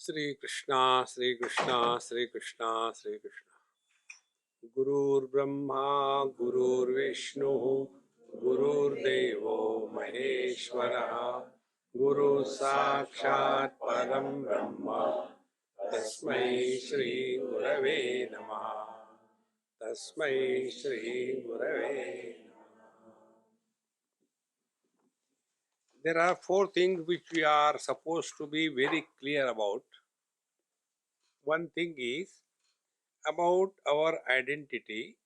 Sri Krishna, Sri Krishna, Sri Krishna, Sri Krishna. Gurur Brahma, Gurur Vishnu, Gurur Devo Maheshwara, Guru Sakshat Param Brahma, Tasmai Shri Gurave Namaha, Tasmai Shri Gurave Namaha. There are four things which we are supposed to be very clear about. One thing is about our identity.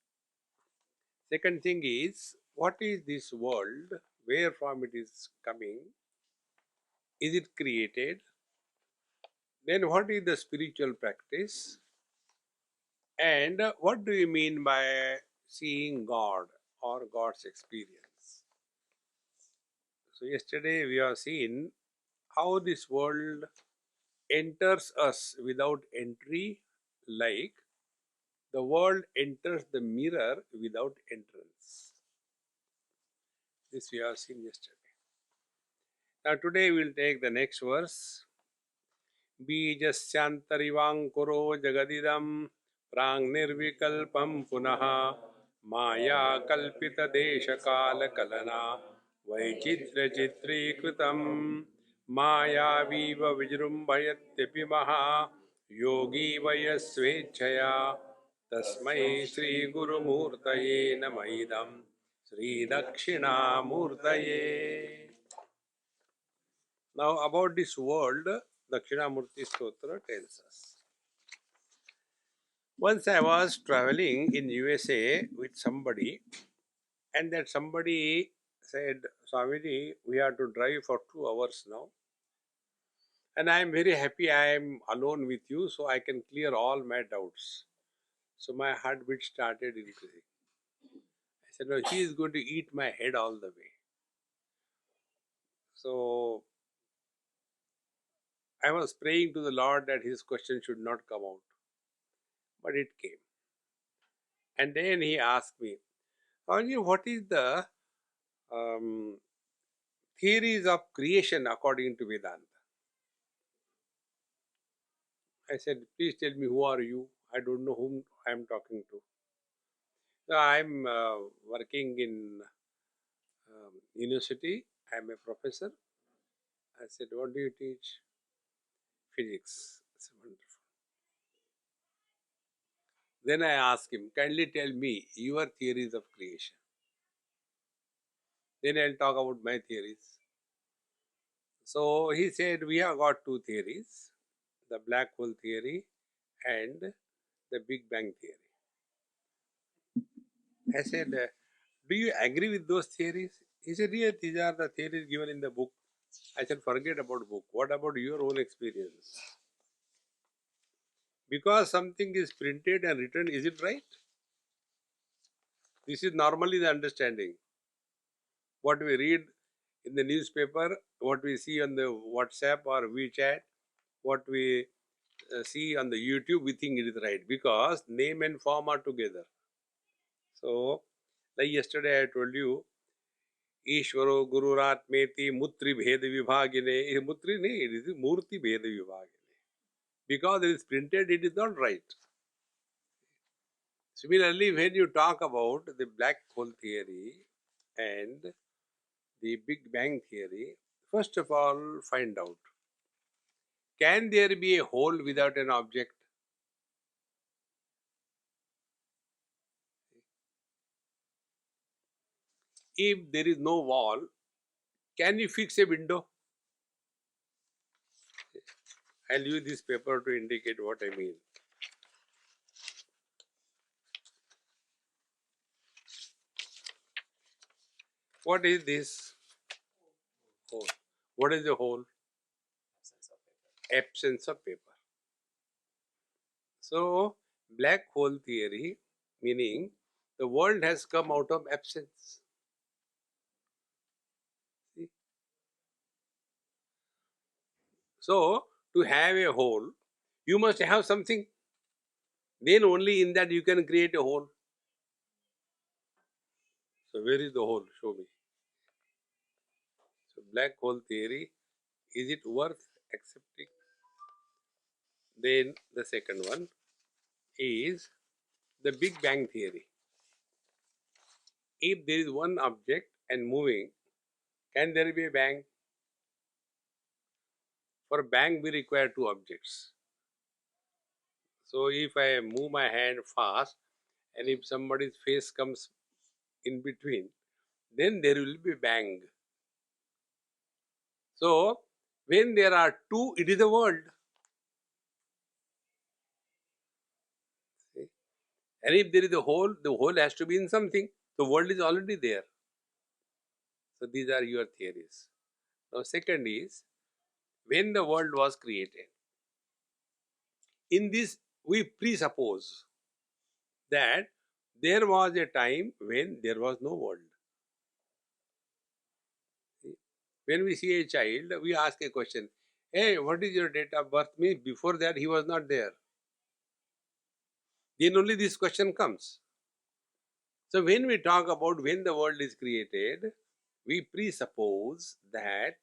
Second thing is, what is this world? Where from it is coming? Is it created? Then what is the spiritual practice? And what do you mean by seeing God or God's experience? So yesterday we have seen how this world enters us without entry, like the world enters the mirror without entrance. This we have seen yesterday. Now today we will take the next verse. बीजस्यान्तरिवाङ्कुरो जगदिदं प्राङ्निर्विकल्पं पुनः माया कल्पितदेशकालकलना वैचित्र्यचित्रीकृतं मायावीव विजृम्भयत्यपि महा योगी वयस्वेच्छया तस्मै श्रीगुरुमूर्तये नमः इदं श्रीदक्षिणामूर्तये. Now about this world, Dakshinamoorty Stotra tells us. Once I was traveling in USA with somebody, and that somebody said, Swamiji, we have to drive for 2 hours now. And I am very happy I am alone with you, so I can clear all my doubts. So my heartbeat started increasing. I said, no, he is going to eat my head all the way. So I was praying to the Lord that his question should not come out. But it came. And then he asked me, Swamiji, what is the theories of creation according to Vedanta? I said, please tell me, who are you? I don't know whom I am talking to. So I am working in university. I am a professor. I said, what do you teach? Physics. I said, wonderful. Then I asked him, kindly tell me your theories of creation. Then I'll talk about my theories. So he said, we have got two theories, the black hole theory and the Big Bang theory. I said, do you agree with those theories? He said, yes, these are the theories given in the book. I said, forget about book. What about your own experience? Because something is printed and written, is it right? This is normally the understanding. What we read in the newspaper, what we see on the WhatsApp or WeChat, what we see on the YouTube, we think it is right because name and form are together. So, like yesterday I told you, Ishvaro Gururatmeti Mutri Bheda Vibhagine. Mutri nahi, it is Murti Bheda Vibhagine. Because it is printed, it is not right. Similarly, when you talk about the black hole theory and the Big Bang theory, first of all, find out, can there be a hole without an object? If there is no wall, can you fix a window? I'll use this paper to indicate what I mean. What is this? Hole. What is the hole? Absence of paper. So, black hole theory, meaning the world has come out of absence. See? So, to have a hole, you must have something. Then only in that you can create a hole. So, where is the hole? Show me. So, black hole theory, is it worth accepting? Then the second one is the Big Bang theory. If there is one object and moving, can there be a bang? For bang, we require two objects. So if I move my hand fast and if somebody's face comes in between, then there will be bang. So when there are two, it is a world. See? And if there is a whole, the whole has to be in something. The world is already there. So these are your theories. Now second is, when the world was created, in this we presuppose that there was a time when there was no world. See? When we see a child, we ask a question, hey, what is your date of birth? Means before that he was not there. Then only this question comes. So when we talk about when the world is created, we presuppose that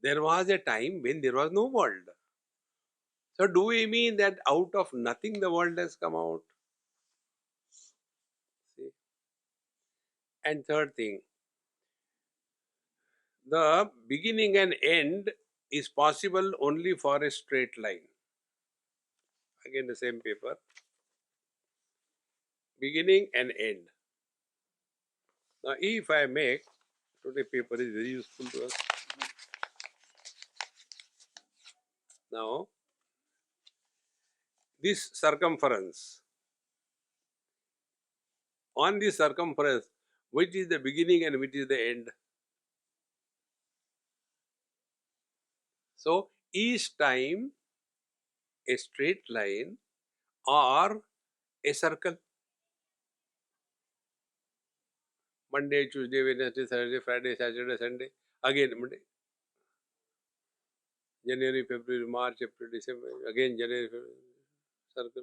there was a time when there was no world. So do we mean that out of nothing the world has come out? See? And third thing, the beginning and end is possible only for a straight line. Again the same paper. Beginning and end. Now if I make, today paper is very useful to us. Now this circumference, on this circumference, which is the beginning and which is the end? So each time a straight line or a circle. Monday, Tuesday, Wednesday, Thursday, Friday, Saturday, Sunday. Again Monday. January, February, March, April, December. Again January, February, circle.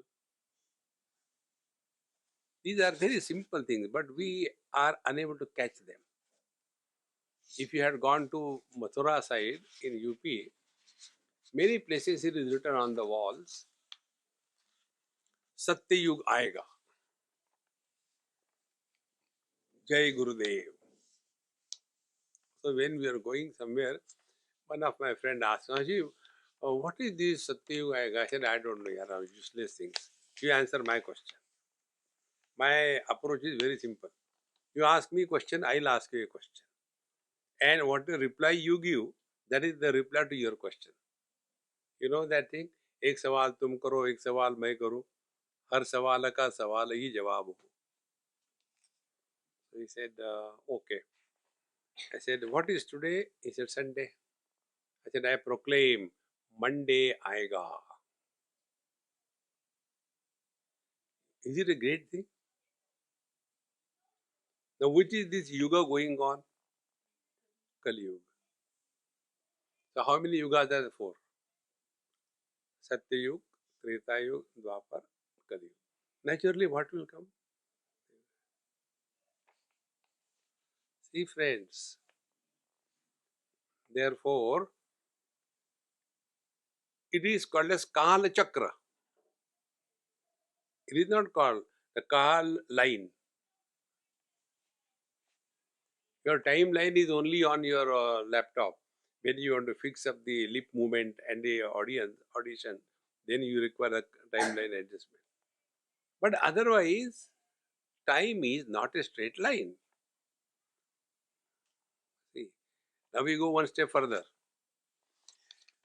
These are very simple things, but we are unable to catch them. If you had gone to Mathura side in UP, many places it is written on the walls, Satyayug Aayega. Jai Gurudev. So when we are going somewhere, one of my friend asked, Haji, what is this Satyayug Aayega? I said, I don't know, yaar, useless things. You answer my question. My approach is very simple. You ask me a question, I'll ask you a question. And what the reply you give, that is the reply to your question. You know that thing? एक सवाल तुम करो, एक सवाल मैं करूं, हर सवाल का सवाल ही जवाब हो. So he said, okay. I said, what is today? He said, Sunday. I said, I proclaim, Monday aayega. Is it a great thing? Now, which is this yuga going on? Kali Yuga. So, how many yugas are there? Four. Satya Yuga, Treta Yuga, Dwapar, Kali Yuga. Naturally, what will come? See, friends. Therefore, it is called as Kala Chakra. It is not called the Kal line. Your timeline is only on your laptop. When you want to fix up the lip movement and the audition, then you require a timeline adjustment. But otherwise, time is not a straight line. See, now we go one step further.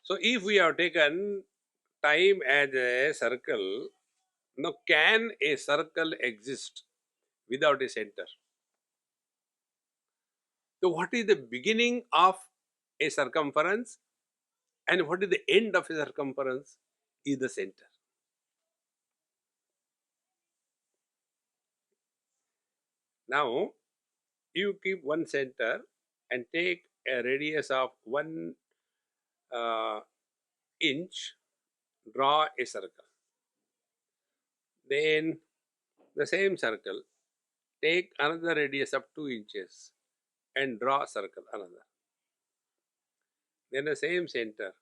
So if we have taken time as a circle, now can a circle exist without a center? So what is the beginning of a circumference and what is the end of a circumference? Is the center. Now you keep one center and take a radius of 1 inch, draw a circle. Then the same circle, take another radius of 2 inches and draw a circle, another. Then the same center,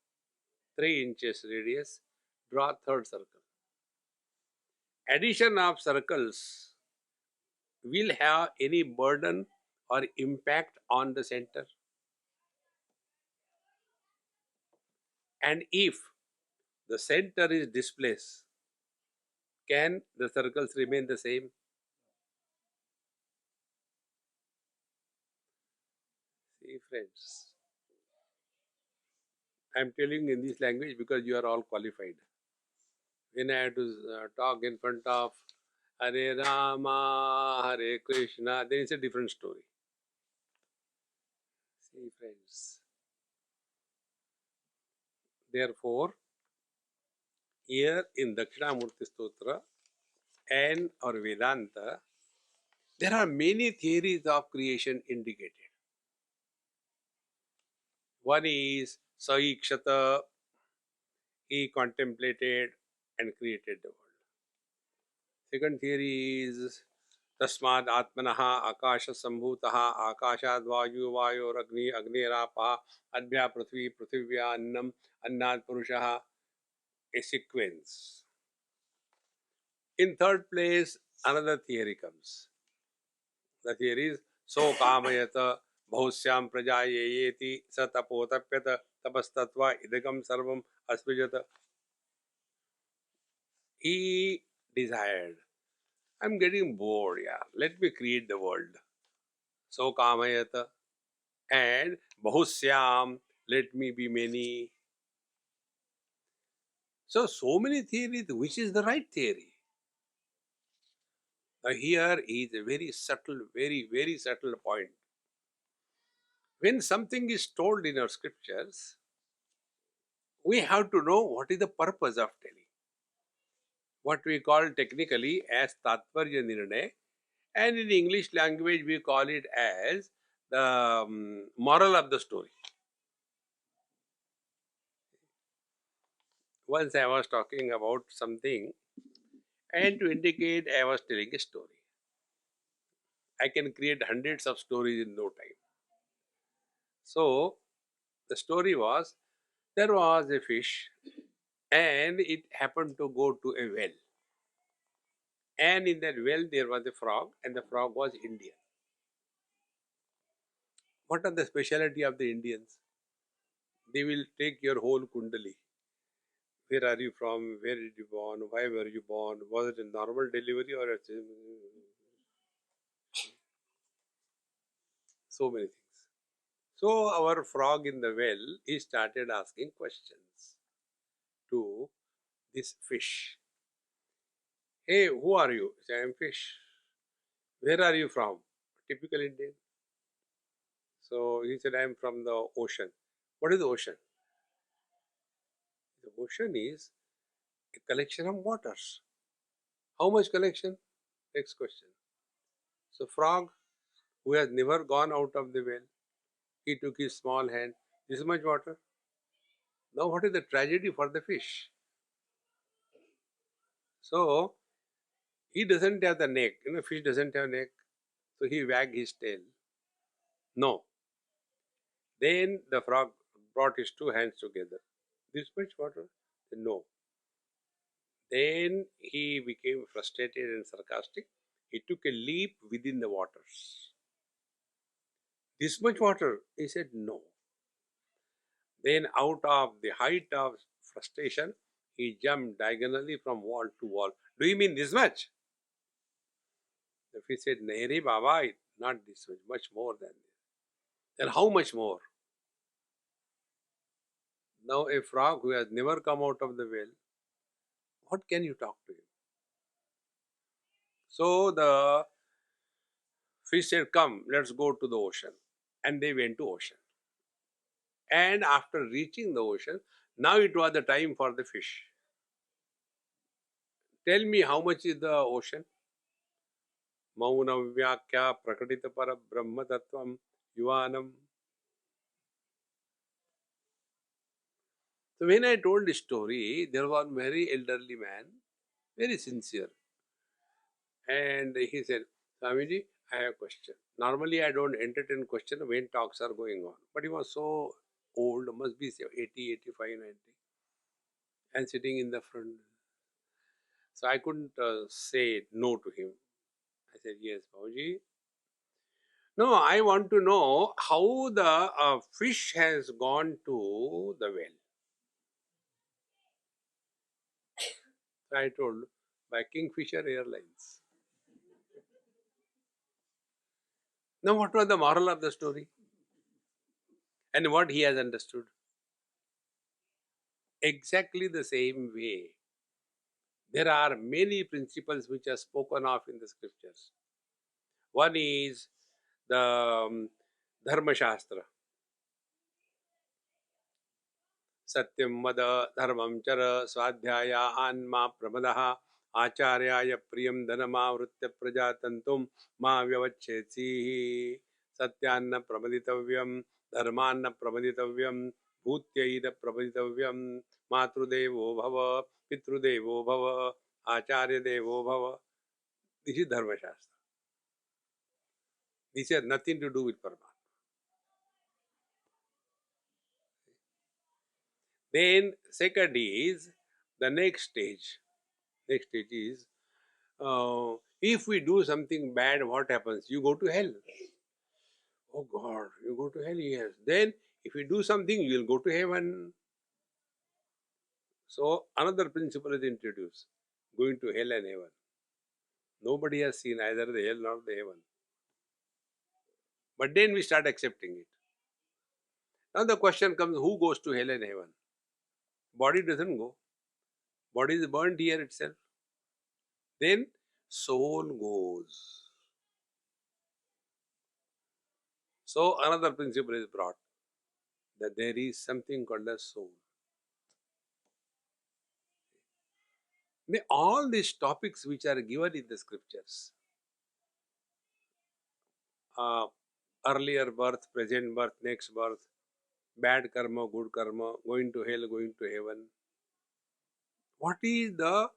3 inches radius, draw third circle. Addition of circles will have any burden or impact on the center. And if the center is displaced, can the circles remain the same? See, friends, I am telling in this language because you are all qualified. When I have to talk in front of Hare Rama, Hare Krishna, then it's a different story. See, friends. Therefore, here in Dakshinamoorty Stotra and our Vedanta, there are many theories of creation indicated. One is Saikshata, he contemplated and created the world. Second theory is Tasmad Atmanaha Akasha Sambhutaha Akashad Vayu Vayor Agni Agnirapa Adbhya Prithvi Prithivya Annam Annad Purushaha, a sequence. In third place, another theory comes. The theory is So Kamayata Bhaushyam Prajayeti Satapotapyata Tapastatva Idagam Sarvam Asvijata. He desired, I'm getting bored, yeah. Let me create the world. So Kamayata. And Bahusyam, let me be many. So many theories. Which is the right theory? Now here is a very subtle, very subtle point. When something is told in our scriptures, we have to know what is the purpose of telling. What we call technically as Tatvarya Nirnay, and in English language we call it as the moral of the story. Once I was talking about something, and to indicate I was telling a story. I can create hundreds of stories in no time. So, the story was, there was a fish and it happened to go to a well. And in that well there was a frog and the frog was Indian. What are the speciality of the Indians? They will take your whole kundali. Where are you from? Where did you born? Why were you born? Was it a normal delivery or so many things. So our frog in the well, he started asking questions to this fish. Hey, who are you? Say, I am fish. Where are you from? Typical Indian. So he said, I am from the ocean. What is the ocean? The ocean is a collection of waters. How much collection? Next question. So frog, who has never gone out of the well, he took his small hand, this much water. Now what is the tragedy for the fish? So he doesn't have the neck. Fish doesn't have neck. So he wagged his tail. No. Then the frog brought his two hands together. This much water? No. Then he became frustrated and sarcastic. He took a leap within the waters. This much water? He said no. Then out of the height of frustration, he jumped diagonally from wall to wall. Do you mean this much? The fish said, Nahi Baba, not this much, much more than this. Then how much more? Now a frog who has never come out of the well, what can you talk to him? So the fish said, come, let's go to the ocean. And they went to ocean. And after reaching the ocean, now it was the time for the fish. Tell me how much is the ocean? Mauna Vyakya Prakatita Para Brahma Tattvam Yuvanam. So when I told this story, there was a very elderly man, very sincere. And he said, Swamiji, I have a question. Normally I don't entertain question when talks are going on. But he was so old, must be say 80, 85, 90. and sitting in the front. So I couldn't say no to him. I said, yes, Babuji. No, I want to know how the fish has gone to the well. So I told, by Kingfisher Airlines. Now, what was the moral of the story? And what he has understood? Exactly the same way. There are many principles which are spoken of in the scriptures. One is the Dharma Shastra. Satyam vada dharmam chara swadhyaya anma pramadaha acharya priyam dhanama vritya prajatantum ma vyavachetsi satyanna pramaditavyam dharmanna pramaditavyam bhutyaida pramaditavyam matrudevo bhava pitrudevo bhava acharya devo bhava. This is Dharma Shastra. This has nothing to do with Paramatma. Then second is the next stage. Next stage is if we do something bad, what happens? You go to hell. Oh God, you go to hell, yes. Then if you do something, you will go to heaven. So another principle is introduced, going to hell and heaven. Nobody has seen either the hell nor the heaven. But then we start accepting it. Now the question comes, who goes to hell and heaven? Body doesn't go. Body is burnt here itself. Then soul goes. So another principle is brought, that there is something called as soul. All these topics which are given in the scriptures, uh, earlier birth, present birth, next birth, bad karma, good karma, going to hell, going to heaven. What is the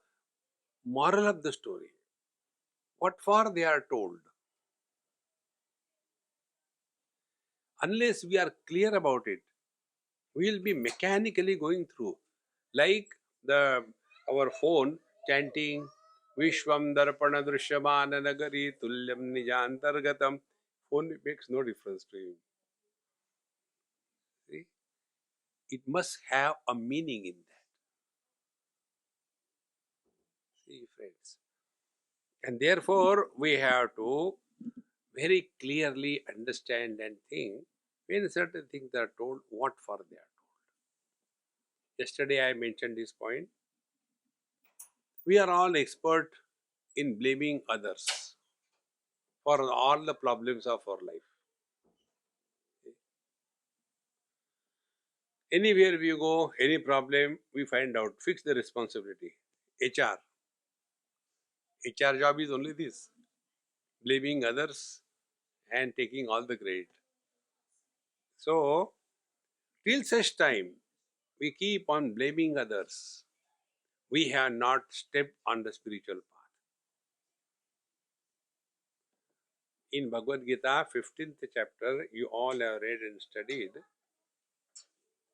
moral of the story? What for they are told? Unless we are clear about it, we will be mechanically going through. Like our phone chanting Vishwam Darpana Drishyamana Nagari Tulyam Nijantargatam. Phone makes no difference to you. See? It must have a meaning in that. See, friends. And therefore, we have to very clearly understand and think when certain things are told, what for they are told. Yesterday, I mentioned this point. We are all expert in blaming others for all the problems of our life. Anywhere we go, any problem, we find out, fix the responsibility. HR. HR job is only this, blaming others and taking all the credit. So, till such time we keep on blaming others, we have not stepped on the spiritual path. In Bhagavad Gita, 15th chapter, you all have read and studied.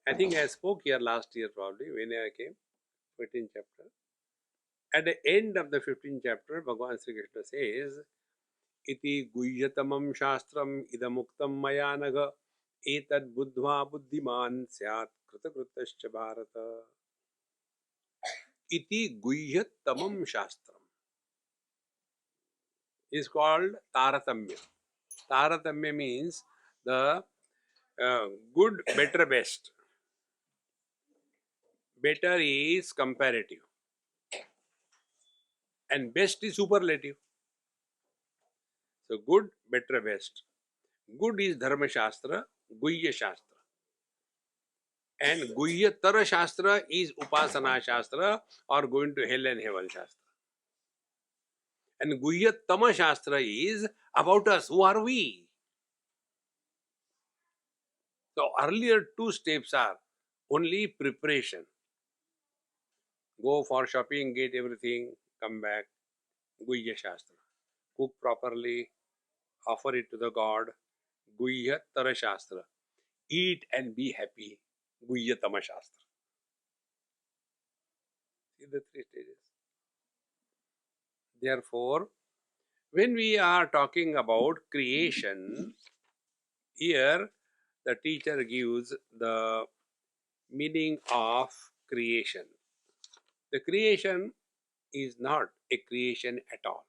I think I spoke here last year probably when I came, 15th chapter. At the end of the 15th chapter, Bhagavan Sri Krishna says, Iti guhyatamam shastram idamuktam maya naga etad buddhva buddhiman syat kritakritascha bharata. Iti guhyatamam shastram is called Taratamya. Taratamya means the good, better, best. Better is comparative and best is superlative. So good, better, best. Good is Dharma Shastra, Guhya Shastra. And Guhya Tara Shastra is Upasana Shastra or going to hell and heaven Shastra. And Guhya Tama Shastra is about us. Who are we? So earlier two steps are only preparation. Go for shopping, get everything, come back. Guhya Shastra. Cook properly, offer it to the God. Guhya Tara Shastra. Eat and be happy. Guhya Tama Shastra. in the three stages. Therefore, when we are talking about creation, here the teacher gives the meaning of creation. The creation is not a creation at all.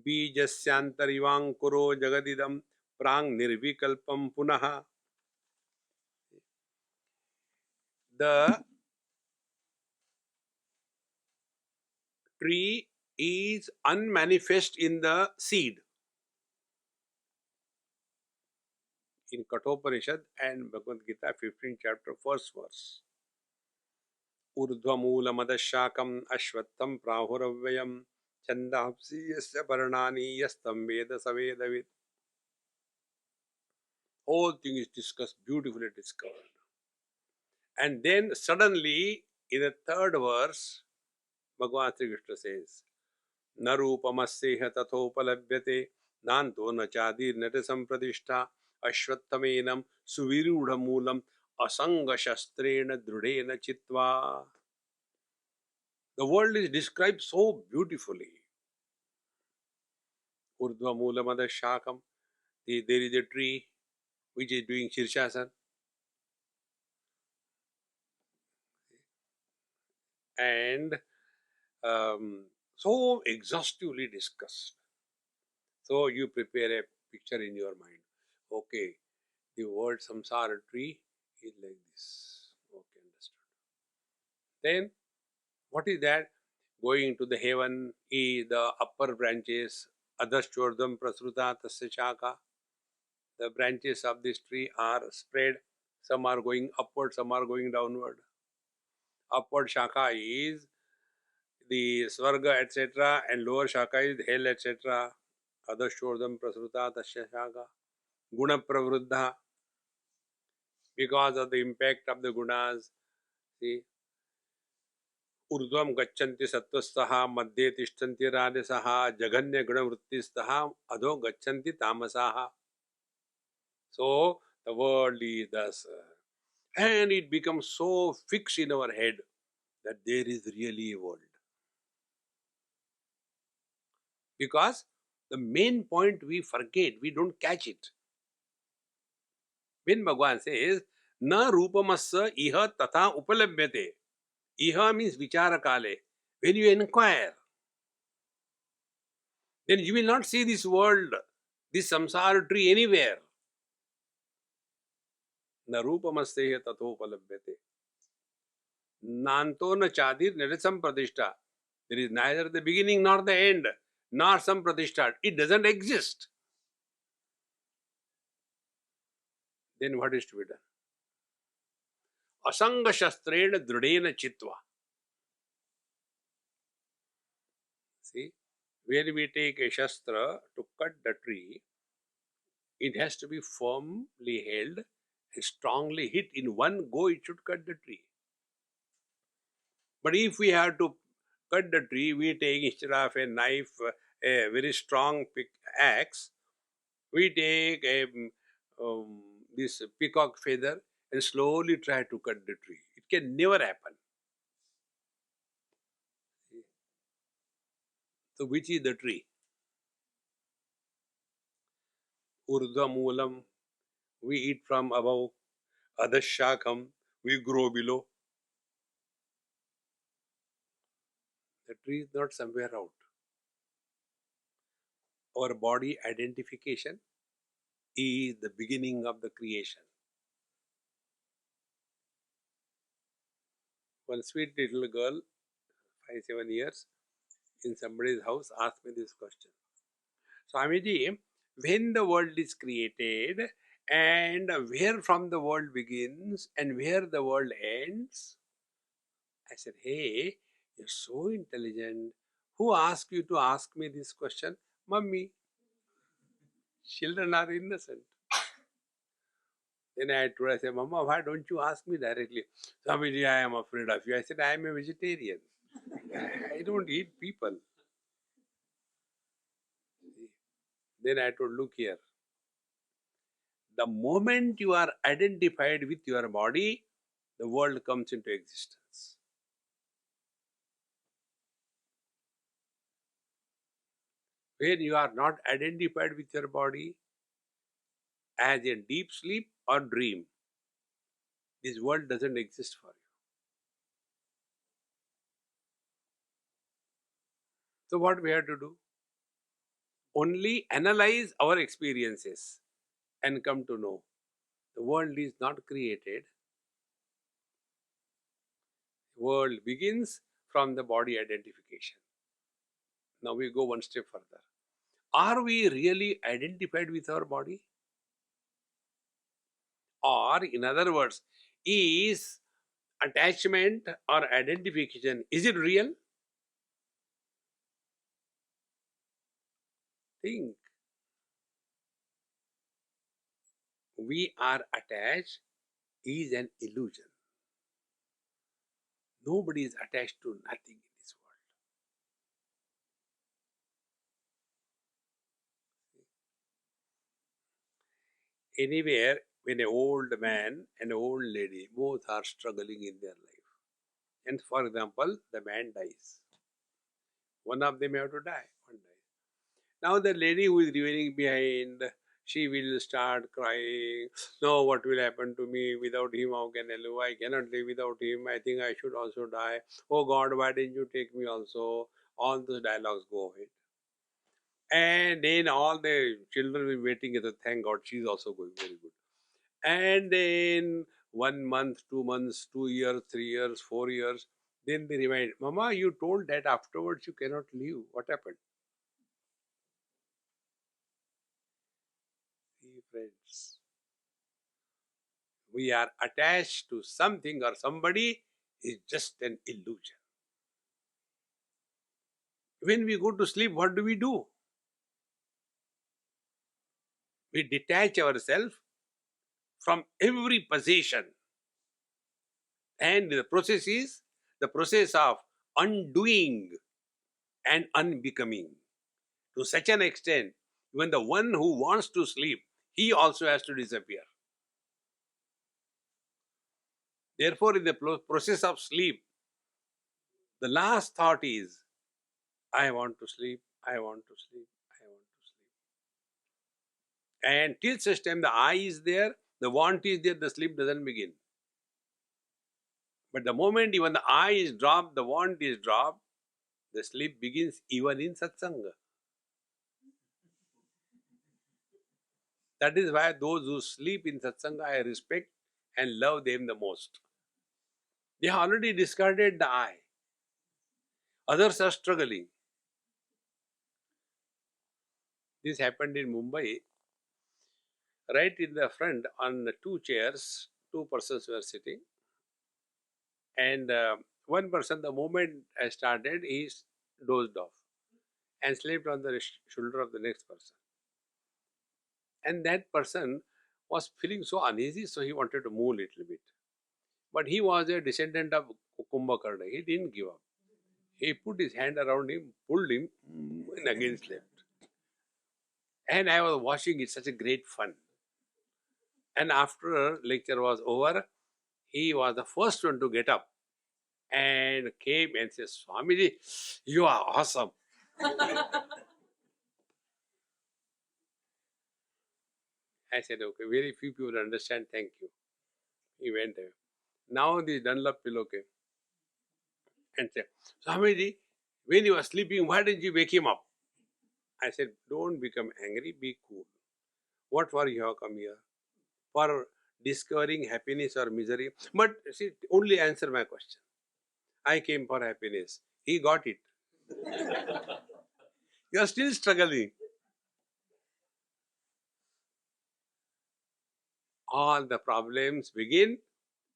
बीजस्यांतरिवांकुरो जगदिदं प्रांग निर्विकल्पम पुनः. The tree is unmanifest in the seed. In Kathopanishad and Bhagavad Gita, 15th chapter, first verse. Urdhvamulamadasyakam ashvattam prahuravayam chandapsi yasya varnani yastam veda savedavid. Whole thing is discussed, beautifully discovered. And then suddenly, in the third verse, Bhagavan Sri Krishna says, न रूपमस्येह तथोपलभ्यते नान्तो न चादिर्नट संप्रतिष्ठा अश्वत्थमेनं सुविरूढ़मूलम् असंगशस्त्रेण दृढ़ेन चित्वा. The world is described so beautifully. Urdhvamulamadasyakam. There is a tree which is doing Shirshasana. And so exhaustively discussed. So you prepare a picture in your mind. Okay, the word samsara tree is like this. Okay, understood. Then, what is that? Going to the heaven is the upper branches. Adhaschordam prasruta tasya shaka. The branches of this tree are spread. Some are going upward, some are going downward. Upward shaka is the Svarga, etc., and lower shaka is hell, etc. Adhaschordam prasruta tasya shaka. Guna pravruddha, because of the impact of the gunas. See, ऊर्ध्वं गच्छन्ति सत्त्वस्तः मध्ये तिष्ठन्ति राजसः जघन्य गुणवृत्तिस्तः अधो गच्छन्ति तामसाः. So the world is thus, and it becomes so fixed in our head that there is really a world. Because the main point we forget, we don't catch it. When Bhagavan says, na rupamasya iha tatha upalabhyate. Iha means vichara kale. When you inquire, then you will not see this world, this samsara tree anywhere. Na rupamasya tatho upalabhyate. Nanto na chadir nirasam pradishta. There is neither the beginning nor the end, nor some pradishta. It doesn't exist. Then what is to be done? Asanga shastrena dridena chitva. See, when we take a shastra to cut the tree, it has to be firmly held and strongly hit. In one go, it should cut the tree. But if we have to cut the tree, we take, instead of a knife, a very strong axe, we take a this peacock feather and slowly try to cut the tree. It can never happen. So which is the tree? Urdhva moolam, we eat from above. Adhashakam, we grow below. The tree is not somewhere out. Our body identification is the beginning of the creation. One sweet little girl, 5-7 years, in somebody's house asked me this question. Swamiji, when the world is created and where from the world begins and where the world ends? I said, hey, you're so intelligent. Who asked you to ask me this question? Mummy. Children are innocent. Then I told her, I said, Mama, why don't you ask me directly? Swamiji, I am afraid of you. I said, I am a vegetarian. I don't eat people. Then I told, look here. The moment you are identified with your body, the world comes into existence. When you are not identified with your body as a deep sleep or dream, this world doesn't exist for you. So, what we have to do? Only analyze our experiences and come to know the world is not created. The world begins from the body identification. Now we go one step further. Are we really identified with our body? Or, in other words, is attachment or identification, is it real? Think. We are attached is an illusion. Nobody is attached to nothing in this world. Anywhere, when an old man and an old lady both are struggling in their life, and for example, the man dies, one of them have to die, one dies. Now the lady who is remaining behind, she will start crying. No, what will happen to me? Without him, how can I live? I cannot live without him. I think I should also die. Oh God, why didn't you take me also? All those dialogues go ahead. And then all the children will be waiting. Thank God, she's also going very good. And then 1 month, 2 months, 2 years, 3 years, 4 years. Then they remind, Mama, you told that afterwards you cannot leave. What happened? See, friends, we are attached to something or somebody is just an illusion. When we go to sleep, what do? We detach ourselves from every possession. And the process is the process of undoing and unbecoming. To such an extent, even the one who wants to sleep, he also has to disappear. Therefore, in the process of sleep, the last thought is, I want to sleep, I want to sleep, I want to sleep. And till such time the I is there, the want is there, the sleep doesn't begin. But the moment even the I is dropped, the want is dropped, the sleep begins even in satsanga. That is why those who sleep in satsanga, I respect and love them the most. They have already discarded the I. Others are struggling. This happened in Mumbai. Right in the front, on the two chairs, two persons were sitting. And one person, the moment I started, he dozed off and slept on the shoulder of the next person. And that person was feeling so uneasy, so he wanted to move a little bit. But he was a descendant of Kumbhakarna. He didn't give up. He put his hand around him, pulled him, and again slept. And I was watching it, such a great fun. And after lecture was over, he was the first one to get up and came and said, Swamiji, you are awesome. I said, okay, very few people understand, thank you. He went there. Now the Dunlop pillow came and said, Swamiji, when you were sleeping, why didn't you wake him up? I said, don't become angry, be cool. What for you have come here? For discovering happiness or misery? But see, only answer my question. I came for happiness. He got it. You are still struggling. All the problems begin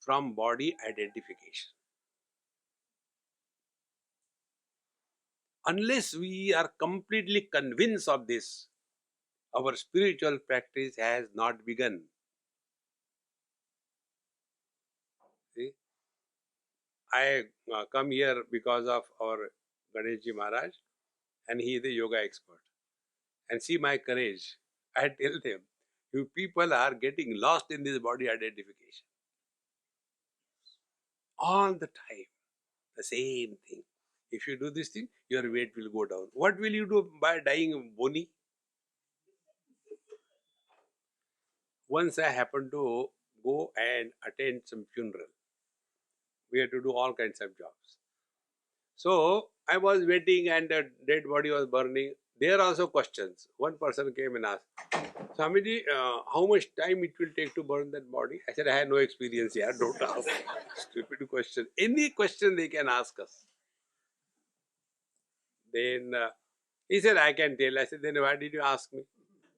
from body identification. Unless we are completely convinced of this, our spiritual practice has not begun. See, I come here because of our Ganeshji Maharaj, and he is a yoga expert. And see my courage. I tell them, you people are getting lost in this body identification. All the time, the same thing. If you do this thing, your weight will go down. What will you do by dying bony? Once I happened to go and attend some funeral. We had to do all kinds of jobs. So I was waiting and the dead body was burning. There are also questions. One person came and asked, Swamiji, how much time it will take to burn that body? I said, I have no experience here. Don't ask. Stupid question. Any question they can ask us. Then he said, I can tell. I said, then why did you ask me?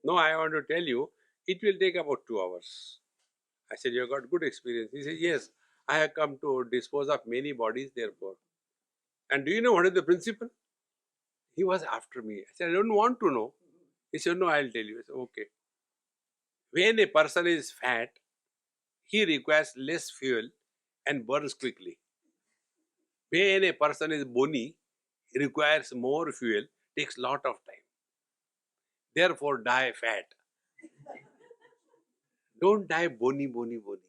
No, I want to tell you, it will take about 2 hours. I said, you have got good experience. He said, yes, I have come to dispose of many bodies, therefore. And do you know what is the principle? He was after me. I said, I don't want to know. He said, no, I'll tell you. I said, okay. When a person is fat, he requires less fuel and burns quickly. When a person is bony, he requires more fuel, takes lot of time. Therefore, die fat. Don't die bony, bony, bony.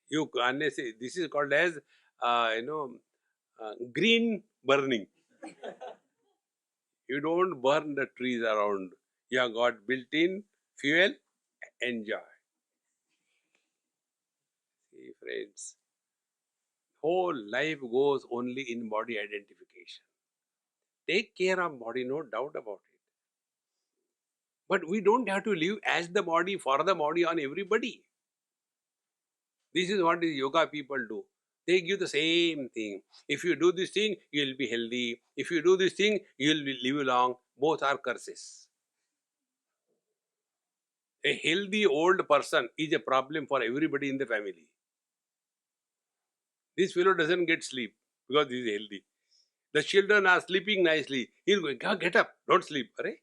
You unless this is called as green burning. You don't burn the trees around. You have got built-in fuel. Enjoy. See, friends, whole life goes only in body identification. Take care of body, no doubt about it. But we don't have to live as the body, for the body, on everybody. This is what the yoga people do. They give the same thing. If you do this thing, you will be healthy. If you do this thing, you will live long. Both are curses. A healthy old person is a problem for everybody in the family. This fellow doesn't get sleep because he is healthy. The children are sleeping nicely. He'll go, get up, don't sleep. Arey,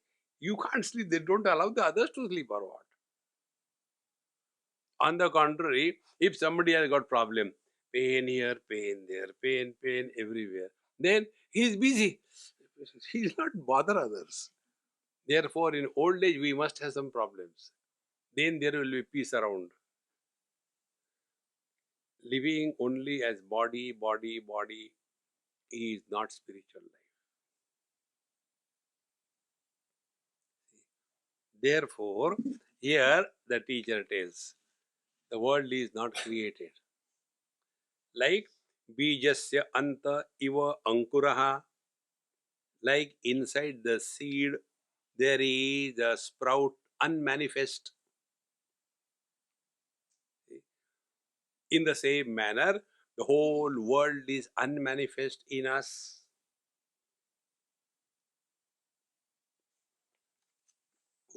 you can't sleep. They don't allow the others to sleep or what? On the contrary, if somebody has got problem, pain here, pain there, pain everywhere, then he is busy. He will not bother others. Therefore, in old age, we must have some problems. Then there will be peace around. Living only as body is not spiritual life. Therefore, here the teacher tells, the world is not created. Like bijasya anta iva ankuraha, like inside the seed there is a sprout unmanifest. In the same manner, the whole world is unmanifest in us.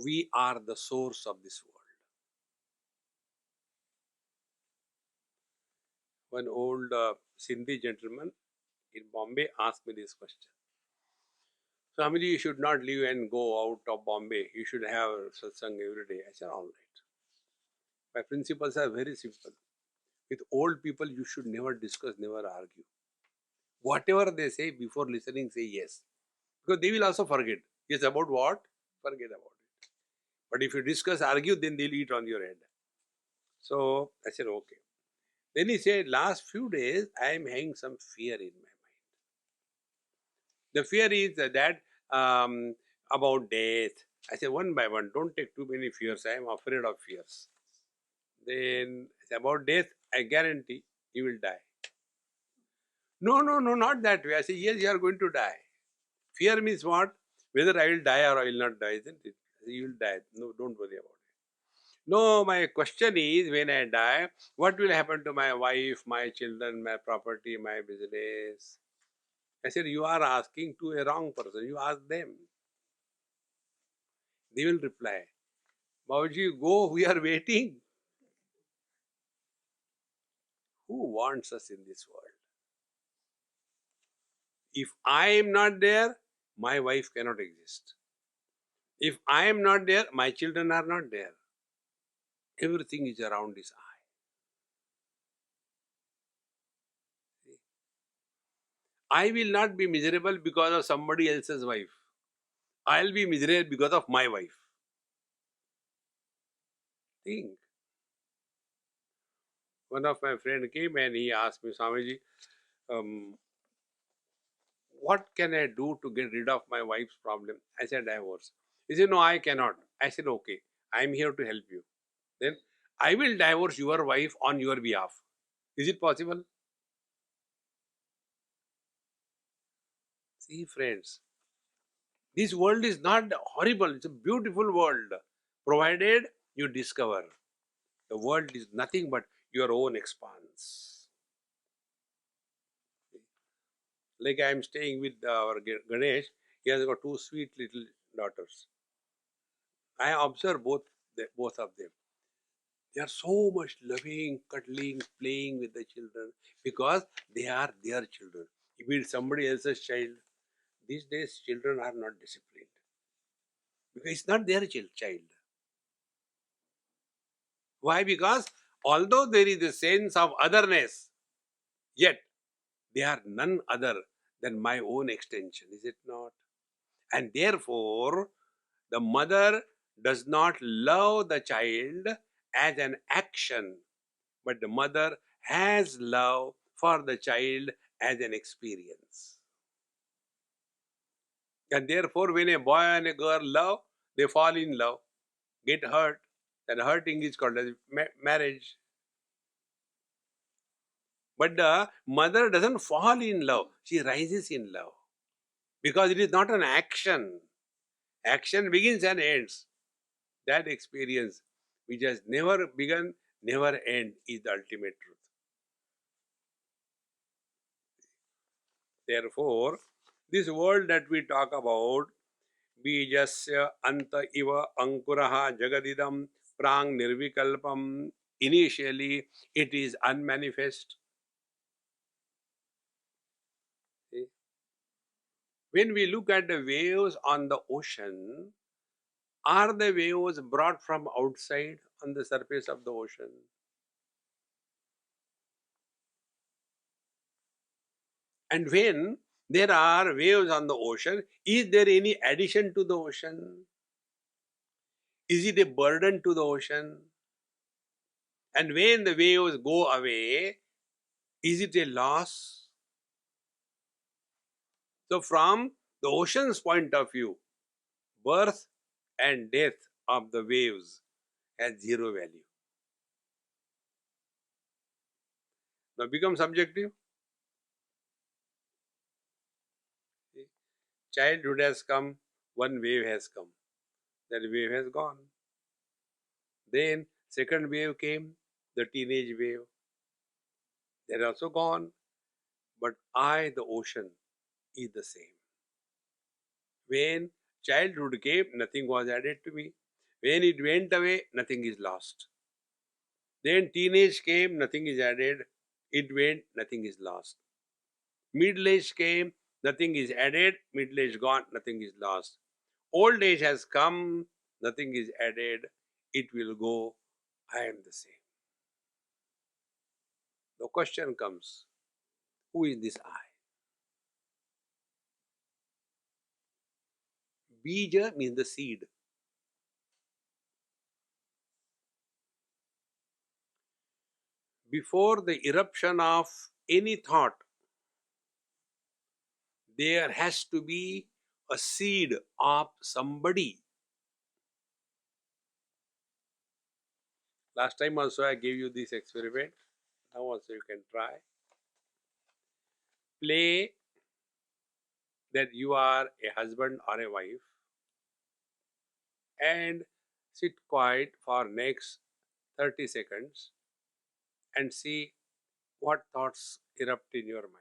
We are the source of this world. One old Sindhi gentleman in Bombay asked me this question. Swamiji, you should not leave and go out of Bombay. You should have satsang every day. I said, all right. My principles are very simple. With old people, you should never discuss, never argue. Whatever they say, before listening, say yes. Because they will also forget. Yes, about what? Forget about it. But if you discuss, argue, then they'll eat on your head. So I said, okay. Then he said, last few days, I am having some fear in my mind. The fear is that about death. I said, one by one, don't take too many fears. I am afraid of fears. Then about death, I guarantee you will die. No, not that way. I say, yes, you are going to die. Fear means what? Whether I will die or I will not die, isn't it? You will die. No, don't worry about it. No, my question is, when I die, what will happen to my wife, my children, my property, my business? I said, you are asking to a wrong person. You ask them. They will reply, Babaji, go, we are waiting. Who wants us in this world? If I am not there, my wife cannot exist. If I am not there, my children are not there. Everything is around this I. I will not be miserable because of somebody else's wife. I will be miserable because of my wife. Think. One of my friend came and he asked me, Swamiji, um, what can I do to get rid of my wife's problem? I said, divorce. He said, no, I cannot. I said, okay, I'm here to help you. Then I will divorce your wife on your behalf. Is it possible? See, friends, this world is not horrible. It's a beautiful world, provided you discover the world is nothing but your own expanse. Like I am staying with our Ganesh, he has got two sweet little daughters. I observe both of them. They are so much loving, cuddling, playing with the children because they are their children. If it's somebody else's child, these days children are not disciplined because it's not their child. Why? Because although there is a sense of otherness, yet they are none other than my own extension, is it not? And therefore, the mother does not love the child as an action, but the mother has love for the child as an experience. And therefore, when a boy and a girl love, they fall in love, get hurt. That hurting is called as marriage. But the mother doesn't fall in love, she rises in love. Because it is not an action. Action begins and ends. That experience, which has never begun, never end, is the ultimate truth. Therefore, this world that we talk about, Bijasya anta iva ankuraha jagadidam prang nirvikalpam, initially it is unmanifest. When we look at the waves on the ocean, are the waves brought from outside on the surface of the ocean? And when there are waves on the ocean, is there any addition to the ocean? Is it a burden to the ocean? And when the waves go away, is it a loss? So, from the ocean's point of view, birth and death of the waves has zero value. Now, become subjective. Childhood has come, one wave has come, that wave has gone. Then, second wave came, the teenage wave, that also gone. But I, the ocean, is the same. When childhood came, nothing was added to me. When it went away, nothing is lost. Then teenage came, nothing is added. It went, nothing is lost. Middle age came, nothing is added. Middle age gone, nothing is lost. Old age has come, nothing is added. It will go. I am the same. The question comes, who is this I? Bija means the seed. Before the eruption of any thought, there has to be a seed of somebody. Last time also I gave you this experiment. Now also you can try. Play that you are a husband or a wife and sit quiet for next 30 seconds and see what thoughts erupt in your mind.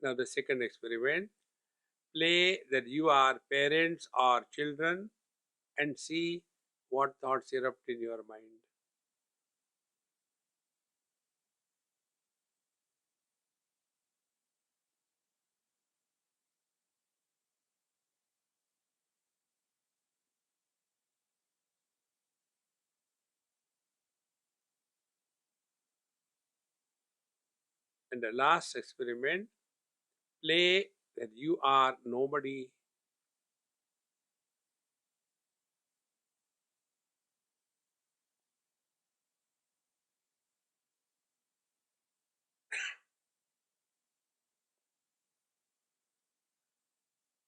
Now the second experiment, play that you are parents or children and see what thoughts erupt in your mind. And the last experiment, play that you are nobody.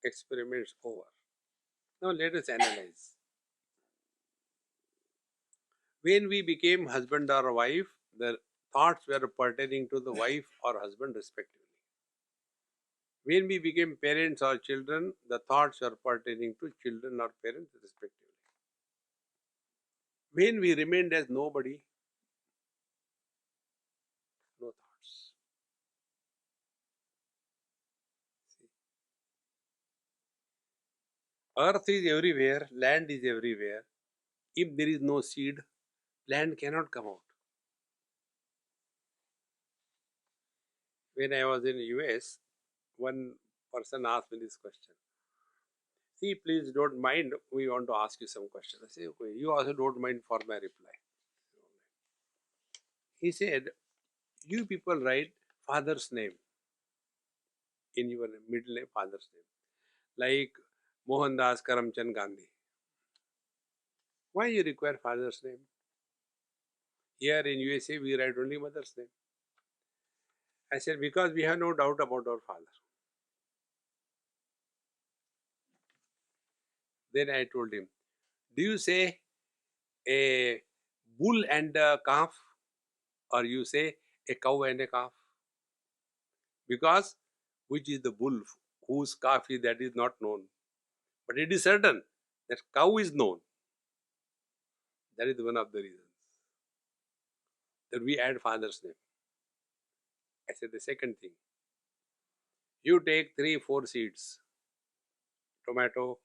Experiments over. Now let us analyze. When we became husband or wife, the thoughts were pertaining to the wife or husband respectively. When we became parents or children, the thoughts were pertaining to children or parents respectively. When we remained as nobody, no thoughts. See, earth is everywhere, land is everywhere. If there is no seed, plant cannot come out. When I was in US, one person asked me this question. See, please don't mind, we want to ask you some questions. I say, okay, you also don't mind for my reply. He said, you people write father's name in your middle name, father's name, like Mohandas Karamchand Gandhi. Why you require father's name? Here in USA, we write only mother's name. I said, because we have no doubt about our father. Then I told him, do you say a bull and a calf, or you say a cow and a calf? Because which is the bull, whose calf is that is not known. But it is certain that cow is known. That is one of the reasons that we add father's name. I said the second thing. You take 3, 4 seeds, tomato,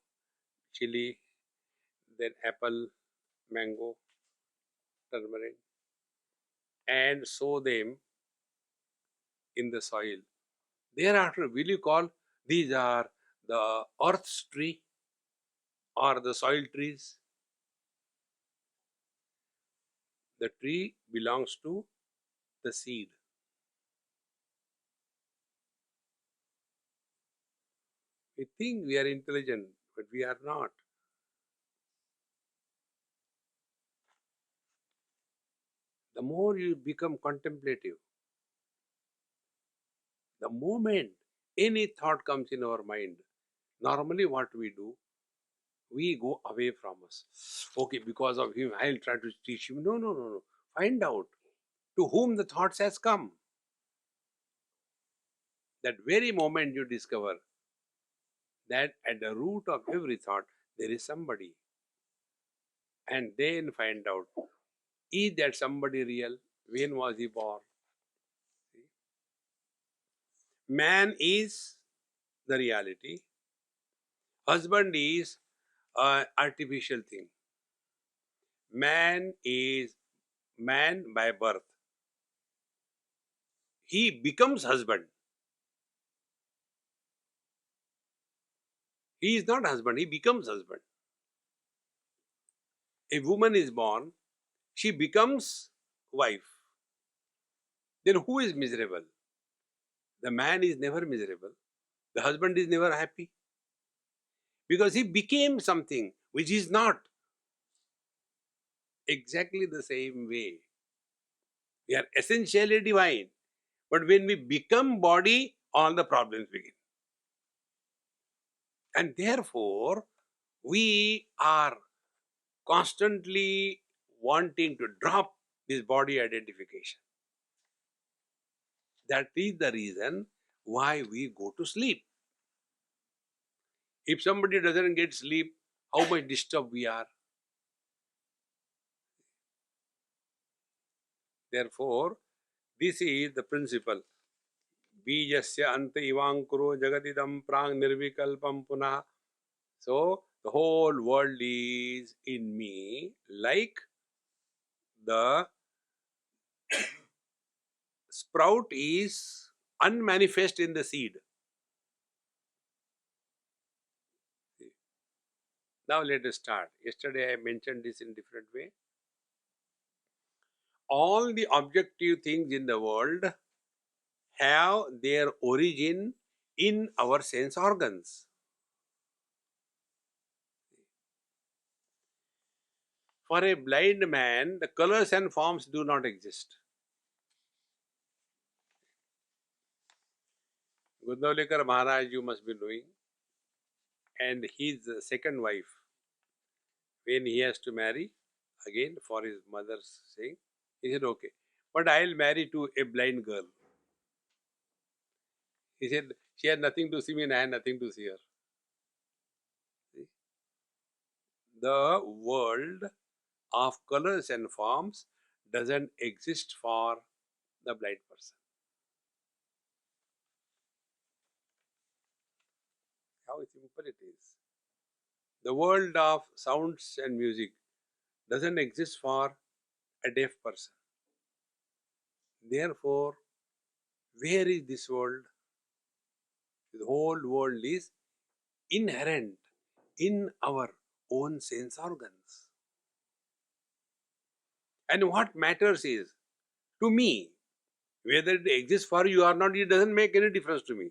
chili, then apple, mango, turmeric, and sow them in the soil. Thereafter, will you call these are the earth's tree or the soil trees? The tree belongs to the seed. We think we are intelligent, but we are not. The more you become contemplative, the moment any thought comes in our mind, normally what we do, we go away from us. Okay, because of him, I'll try to teach him. No, no, no, no. Find out to whom the thoughts has come. That very moment you discover that at the root of every thought there is somebody, and then find out, is that somebody real? When was he born? See? Man is the reality. Husband is an artificial thing. Man is man by birth. He becomes husband. He is not husband, he becomes husband. A woman is born, she becomes wife. Then who is miserable? The man is never miserable. The husband is never happy. Because he became something which is not. Exactly the same way. We are essentially divine. But when we become body, all the problems begin. And therefore, we are constantly wanting to drop this body identification. That is the reason why we go to sleep. If somebody doesn't get sleep, how much disturbed we are. Therefore, this is the principle. Bijasya anta ivankuro jagadidam prang nirvikalpam punah. So, the whole world is in me, like the sprout is unmanifest in the seed. Now let us start. Yesterday I mentioned this in different way. All the objective things in the world have their origin in our sense organs. For a blind man, the colors and forms do not exist. Gundavlikar Maharaj, you must be knowing, and his second wife, when he has to marry, again for his mother's sake, he said, okay, but I'll marry to a blind girl. He said, she had nothing to see me and I had nothing to see her. See? The world of colors and forms doesn't exist for the blind person. How simple it is. The world of sounds and music doesn't exist for a deaf person. Therefore, where is this world? The whole world is inherent in our own sense organs. And what matters is, to me, whether it exists for you or not, it doesn't make any difference to me.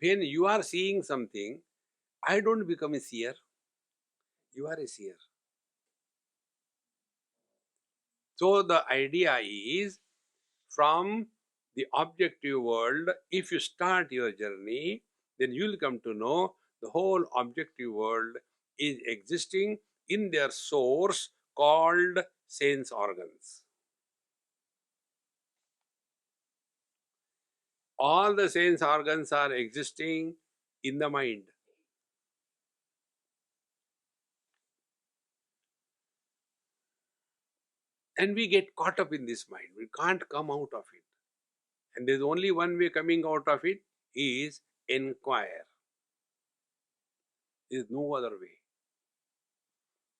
When you are seeing something, I don't become a seer. You are a seer. So the idea is, from the objective world, if you start your journey, then you will come to know the whole objective world is existing in their source called sense organs. All the sense organs are existing in the mind. And we get caught up in this mind. We can't come out of it. And there's only one way coming out of it is inquire. There is no other way.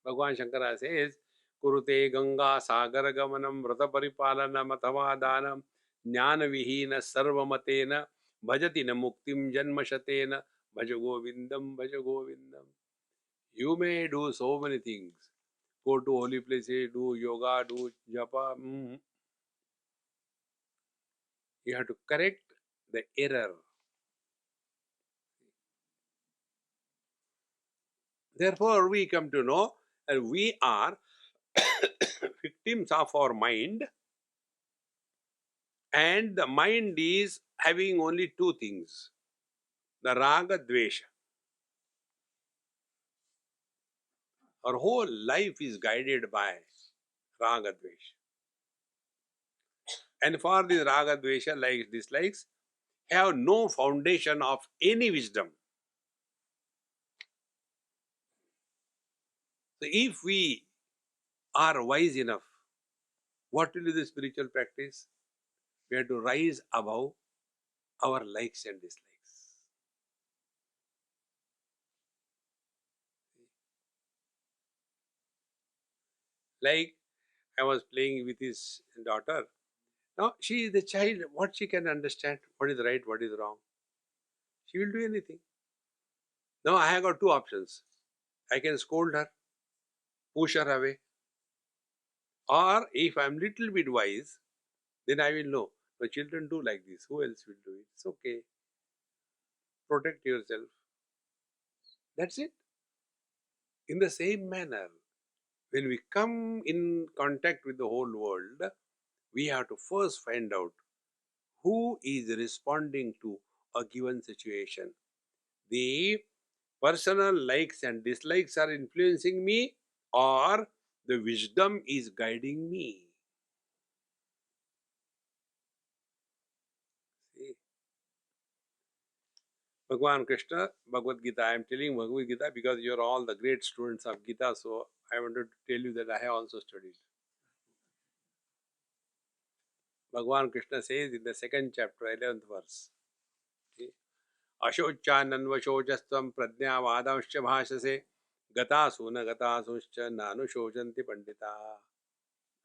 Bhagavan Shankara says, Kurute Ganga Sagar Gamanam Vrata Paripalanam Athava Danam Jnana Vihina Sarvamatena Bhajatina Muktim Janmashatena Bhaja Govindam Bhaja Govindam. You may do so many things. Go to holy places, do yoga, do japa. You have to correct the error. Therefore, we come to know that we are victims of our mind, and the mind is having only two things, the raga dvesha. Our whole life is guided by raga dvesha. And for this raga dvesha, likes, dislikes, have no foundation of any wisdom. So if we are wise enough, what will be the spiritual practice? We have to rise above our likes and dislikes. Like I was playing with his daughter. Now she is the child, what she can understand, what is right, what is wrong. She will do anything. Now I have got two options. I can scold her, push her away, or if I am little bit wise, then I will know. The children do like this. Who else will do it? It's okay. Protect yourself. That's it. In the same manner, when we come in contact with the whole world, we have to first find out who is responding to a given situation. The personal likes and dislikes are influencing me, or the wisdom is guiding me. See, Bhagavan Krishna, Bhagavad Gita. I am telling Bhagavad Gita because you are all the great students of Gita, so I wanted to tell you that I have also studied. Bhagavan Krishna says in the second chapter, 11th verse, Ashochananvashocastvam prajnavadamscha bhashase gatasu na gatasuscha nanushojanti pandita.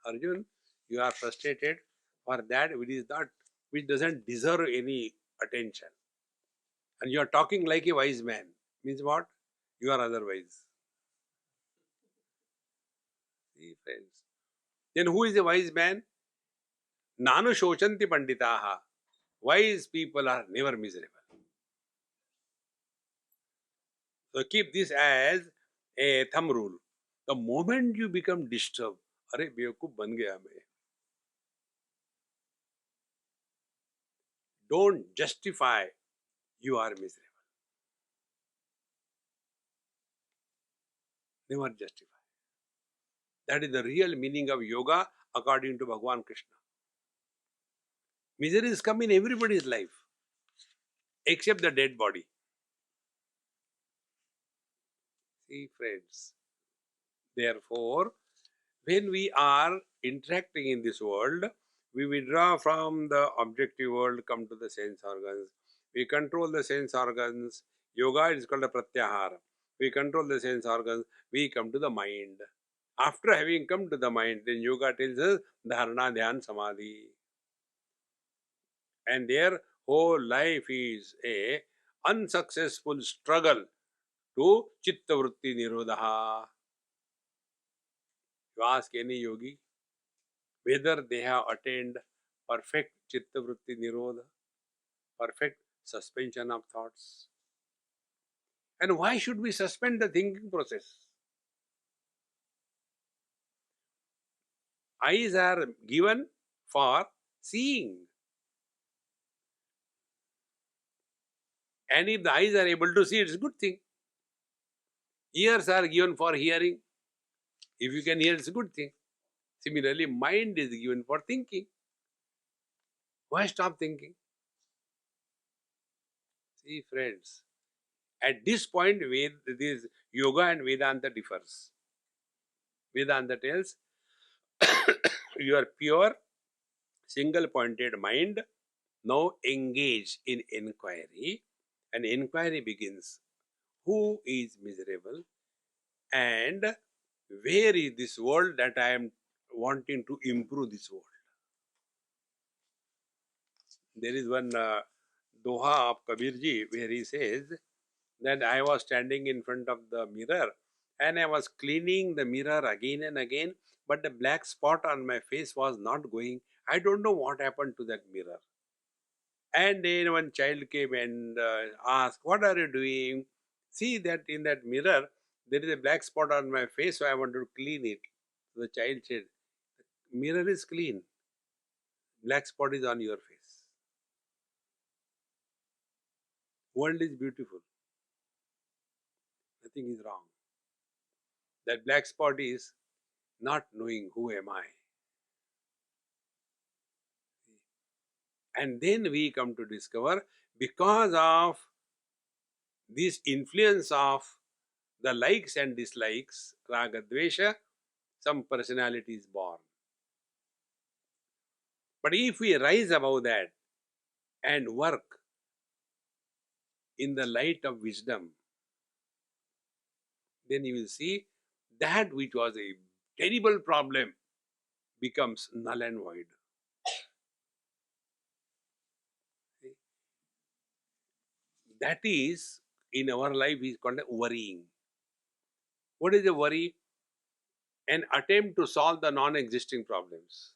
Arjun, you are frustrated for that which doesn't deserve any attention. And you are talking like a wise man. Means what? You are otherwise. See, friends. Then who is a wise man? Nanu shochanti panditaha. Wise people are never miserable. So keep this as a thumb rule. The moment you become disturbed, अरे बेवकूफ बन गया मैं. Don't justify you are miserable. Never justify. That is the real meaning of yoga according to Bhagavan Krishna. Miseries come in everybody's life except the dead body. See, friends. Therefore, when we are interacting in this world, we withdraw from the objective world, come to the sense organs. We control the sense organs. Yoga is called a pratyahara. We control the sense organs. We come to the mind. After having come to the mind, then yoga tells us dharana, dhyan, samadhi. And their whole life is a unsuccessful struggle to chitta vritti nirodha. You ask any yogi whether they have attained perfect chitta vritti nirodha, perfect suspension of thoughts. And why should we suspend the thinking process? Eyes are given for seeing. And if the eyes are able to see, it's a good thing. Ears are given for hearing. If you can hear, it's a good thing. Similarly, mind is given for thinking. Why stop thinking? See, friends, at this point, this yoga and Vedanta differs. Vedanta tells your pure, single-pointed mind now engage in inquiry, and inquiry begins. Who is miserable, and where is this world that I am wanting to improve this world? There is one doha of Kabirji where he says that I was standing in front of the mirror and I was cleaning the mirror again and again, but the black spot on my face was not going. I don't know what happened to that mirror. And then one child came and asked, "What are you doing?" See that in that mirror, there is a black spot on my face, so I want to clean it. So the child said, "Mirror is clean. Black spot is on your face. World is beautiful. Nothing is wrong. That black spot is not knowing who am I." And then we come to discover, because of this influence of the likes and dislikes, raga dvesha, some personality is born. But if we rise above that and work in the light of wisdom, then you will see that which was a terrible problem becomes null and void. That is, in our life, is called worrying. What is a worry? An attempt to solve the non-existing problems.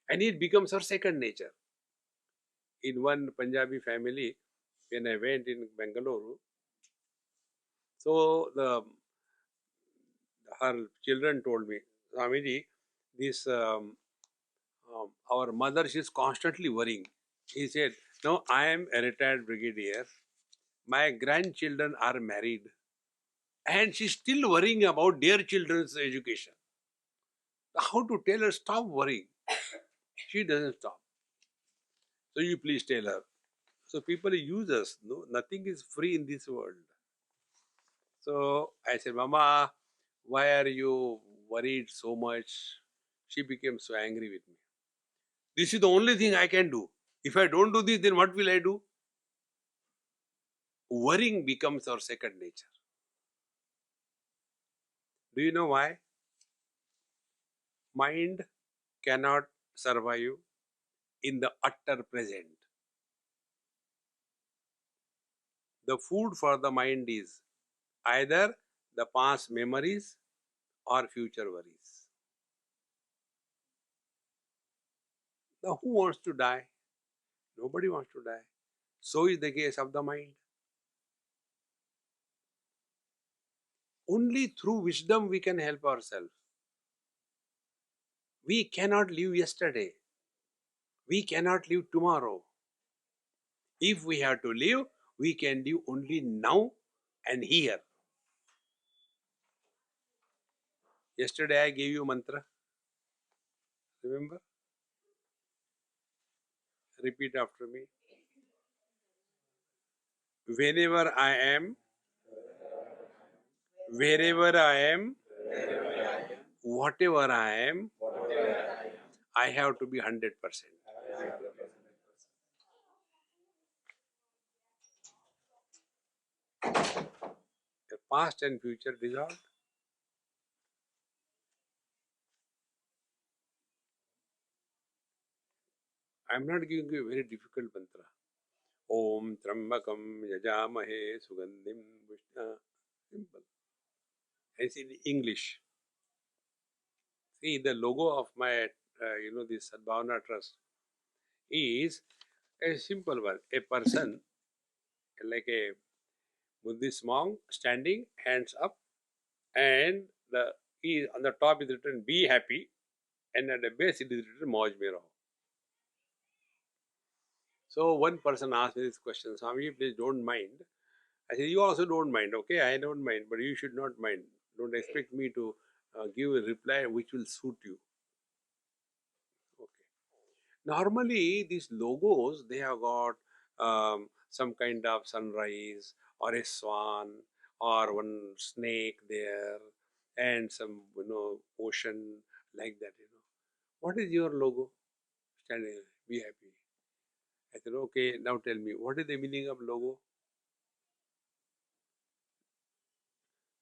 And it becomes our second nature. In one Punjabi family, when I went in Bangalore, so her children told me, "Swamiji, this our mother, she is constantly worrying." He said, "No, I am a retired brigadier. My grandchildren are married, and she's still worrying about their children's education." How to tell her, stop worrying? She doesn't stop. So you please tell her. So people use us. No, nothing is free in this world. So I said, "Mama, why are you worried so much?" She became so angry with me. "This is the only thing I can do. If I don't do this, then what will I do?" Worrying becomes our second nature. Do you know why? Mind cannot survive in the utter present. The food for the mind is either the past memories or future worries. Now, who wants to die? Nobody wants to die. So is the case of the mind. Only through wisdom we can help ourselves. We cannot live yesterday. We cannot live tomorrow. If we have to live, we can live only now and here. Yesterday I gave you mantra. Remember? Repeat after me. Whenever I am, wherever I am, whatever I am, I have to be 100%. The past and future dissolved. I am not giving you a very difficult mantra. Om Trambakam Yajamahe Sugandhim Vishna. Simple. It's in English. See, the logo of my, this Sadbhavana Trust is a simple one. A person, like a Buddhist monk, standing, hands up, and on the top is written "Be happy," and at the base it is written "Mauj mein raho." So one person asked me this question, Swami, please don't mind. I said, you also don't mind. Okay, I don't mind, but you should not mind. Don't expect me to give a reply which will suit you. Okay. Normally, these logos, they have got some kind of sunrise or a swan or one snake there and some, ocean like that. What is your logo? Standing, be happy. I said, okay, now tell me, what is the meaning of logo?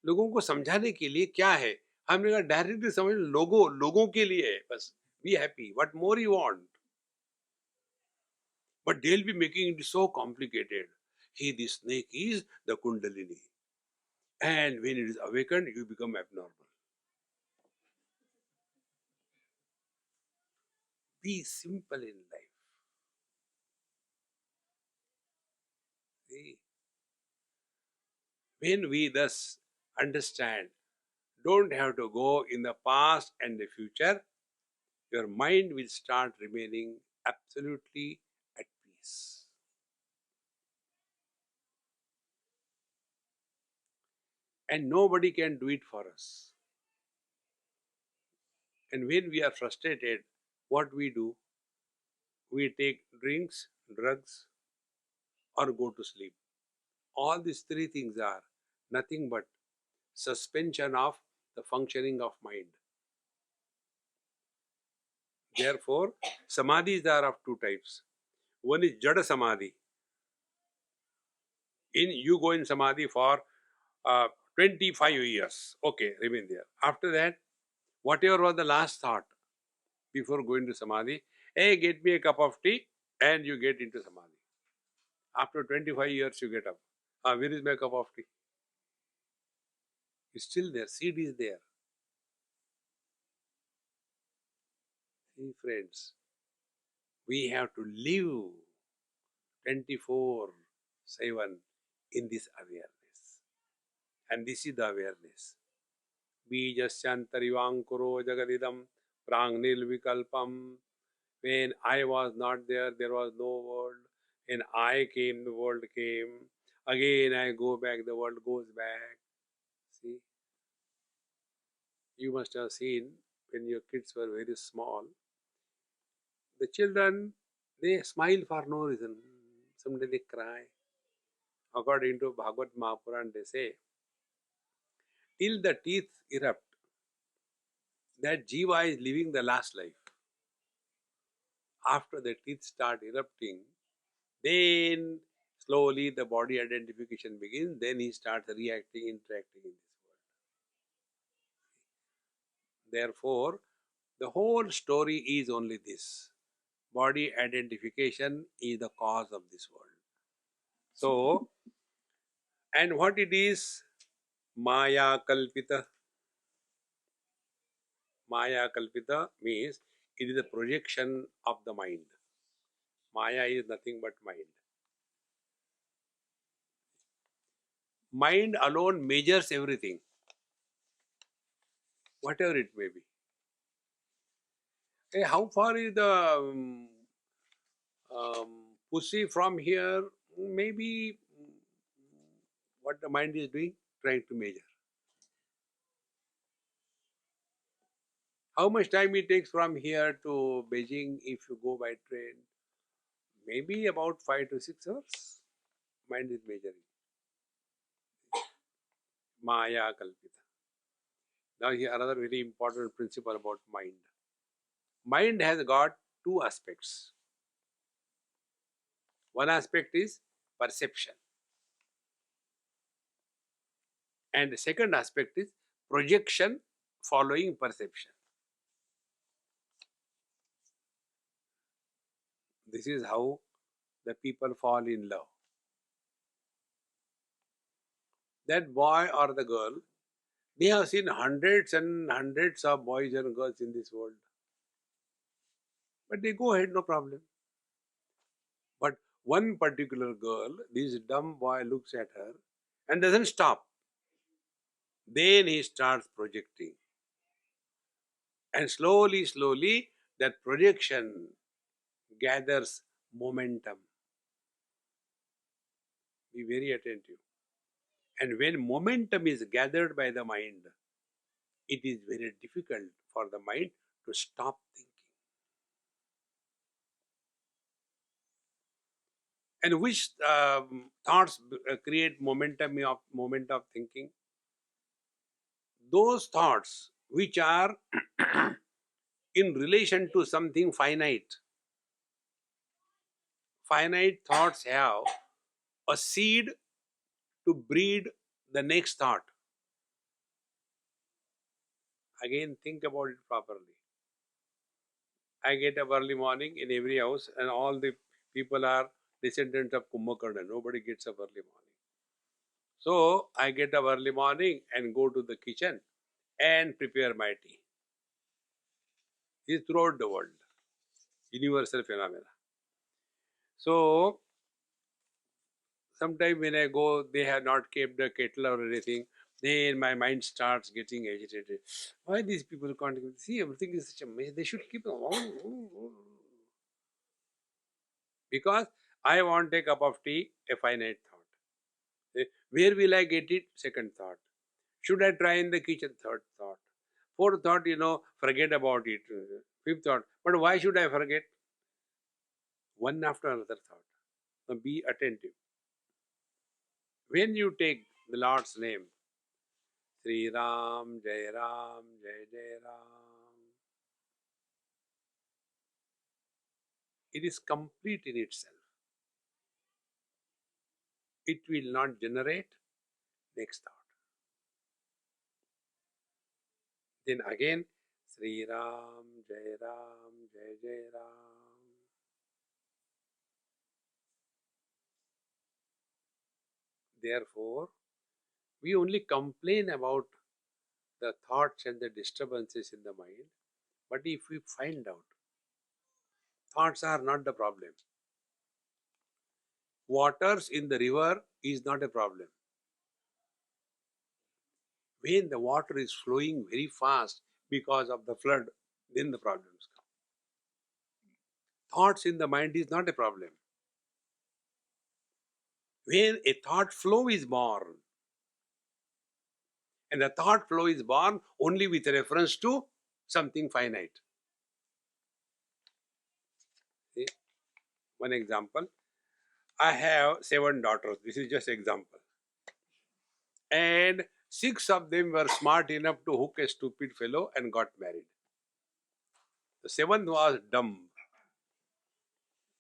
लोगों को समझाने के लिए क्या है? हमने कहा directly समझ लोगों के लिए है बस. Be happy. What more you want? But they'll be making it so complicated. Hey, this snake is the Kundalini. And when it is awakened, you become abnormal. Be simple in life. See? When we thus understand, don't have to go in the past and the future, your mind will start remaining absolutely at peace. And nobody can do it for us. And when we are frustrated, what we do? We take drinks, drugs, or go to sleep. All these three things are nothing but suspension of the functioning of mind. Therefore, samadhis are of two types. One is jada samadhi. You go in samadhi for 25 years. Okay, remain there. After that, whatever was the last thought before going to samadhi, hey, get me a cup of tea, and you get into samadhi. After 25 years, you get up. Where is my cup of tea? It's still there. Seed is there. See, friends, we have to live 24/7 in this awareness. And this is the awareness. Bijasyantarivangkuro jagadidam prangnil vikalpam. When I was not there, there was no world. When I came, the world came. Again I go back, the world goes back. See? You must have seen when your kids were very small, the children, they smile for no reason. Someday they cry. According to Bhagavad Mahapuran, they say, till the teeth erupt, that jiva is living the last life. After the teeth start erupting, then slowly the body identification begins, then he starts reacting, interacting in this world. Therefore, the whole story is only this. Body identification is the cause of this world. So, and what it is? Maya kalpita. Maya Kalpita means it is a projection of the mind. Maya is nothing but mind. Mind alone measures everything, whatever it may be. Hey, how far is the pussy from here? Maybe what the mind is doing, trying to measure. How much time it takes from here to Beijing if you go by train? Maybe about 5 to 6 hours. Mind is measuring. Maya Kalpita. Now here another very important principle about mind. Mind has got two aspects. One aspect is perception, and the second aspect is projection following perception. This is how the people fall in love. That boy or the girl, they have seen hundreds and hundreds of boys and girls in this world, but they go ahead, no problem. But one particular girl, this dumb boy looks at her and doesn't stop. Then he starts projecting. And slowly, slowly, that projection gathers momentum. Be very attentive. And when momentum is gathered by the mind, it is very difficult for the mind to stop thinking. And which thoughts create moment of thinking? Those thoughts which are in relation to something finite. Finite thoughts have a seed to breed the next thought. Again, think about it properly. I get up early morning in every house, and all the people are descendants of Kumbhakarna. Nobody gets up early morning. So I get up early morning and go to the kitchen and prepare my tea. It's throughout the world, universal phenomena. So sometime when I go, they have not kept the kettle or anything. Then my mind starts getting agitated. Why these people can't see everything is such a mess? They should keep because I want a cup of tea, a finite thought. Where will I get it? Second thought. Should I try in the kitchen? Third thought. Fourth thought, forget about it. Fifth thought. But why should I forget? One after another thought. Now be attentive. When you take the Lord's name, Sri Ram, Jai Ram, Jai Jai Ram, it is complete in itself. It will not generate next thought. Then again, Sri Ram, Jai Ram, Jai Jai Ram. Therefore, we only complain about the thoughts and the disturbances in the mind. But if we find out, thoughts are not the problem. Waters in the river is not a problem. When the water is flowing very fast because of the flood, then the problems come. Thoughts in the mind is not a problem. When a thought flow is born, and the thought flow is born only with reference to something finite. See? One example. I have 7 daughters. This is just example. And 6 of them were smart enough to hook a stupid fellow and got married. The 7th was dumb.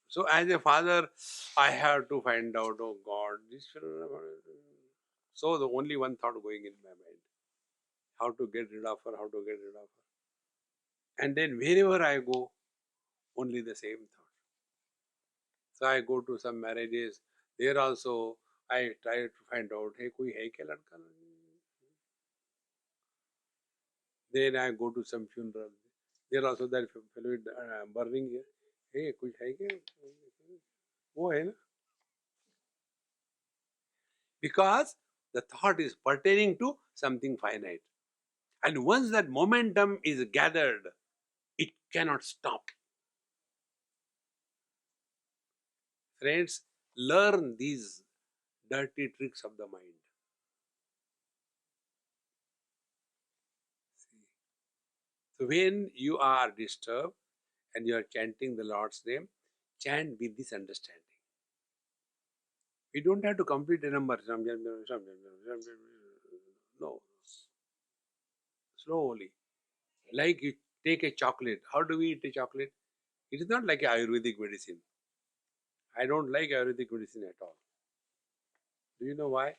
So as a father, I have to find out, oh God, this fellow. So the only one thought going in my mind. How to get rid of her, how to get rid of her. And then wherever I go, only the same thought. So I go to some marriages. There also I try to find out, hey, koi hai kya ladka? Then I go to some funeral. There also that fellow burning here. Hey, कुछ है क्या? वो है ना? Because the thought is pertaining to something finite. And once that momentum is gathered, it cannot stop. Friends, learn these dirty tricks of the mind. So when you are disturbed and you are chanting the Lord's name, chant with this understanding. We don't have to complete a number. No, slowly. Like you take a chocolate. How do we eat a chocolate? It is not like Ayurvedic medicine. I don't like Ayurvedic medicine at all. Do you know why?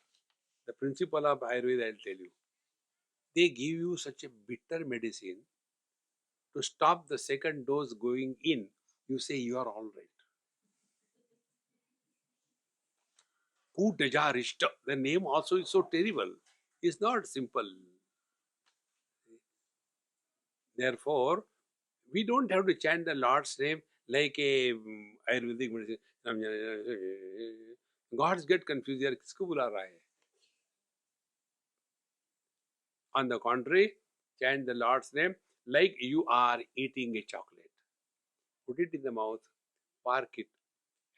The principle of Ayurveda, I'll tell you. They give you such a bitter medicine to stop the second dose going in. You say you are all right. Kutejarishta. The name also is so terrible. It's not simple. Therefore, we don't have to chant the Lord's name like a Ayurvedic medicine. Gods get confused. यार किसको बुला रहा है? On the contrary, chant the Lord's name like you are eating a chocolate. Put it in the mouth, park it,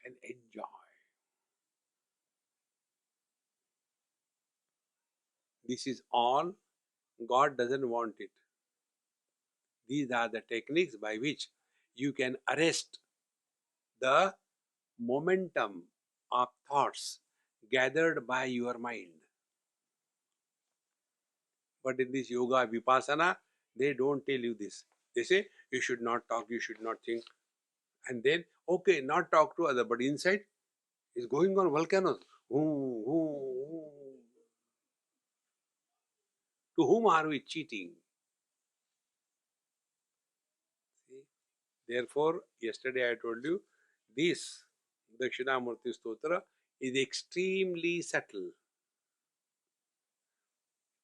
and enjoy. This is all. God doesn't want it. These are the techniques by which you can arrest the momentum of thoughts gathered by your mind. But in this yoga vipassana, they don't tell you this. They say you should not talk, you should not think. And then, okay, not talk to other, but inside is going on volcanoes. Ooh, ooh, ooh. To whom are we cheating? See? Therefore, yesterday I told you, this Dakshinamurti Stotra is extremely subtle.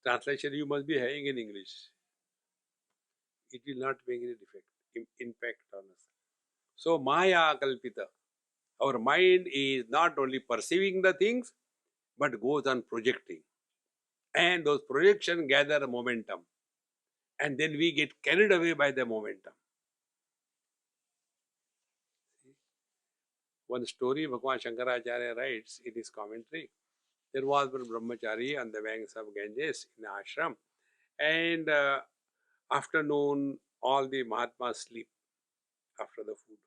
Translation you must be having in English. It will not make any impact on us. So, Maya Kalpita. Our mind is not only perceiving the things, but goes on projecting. And those projections gather momentum. And then we get carried away by the momentum. One story Bhagwan Shankaracharya writes in his commentary. There was one brahmachari on the banks of Ganges in the ashram. And afternoon, all the Mahatmas sleep after the food.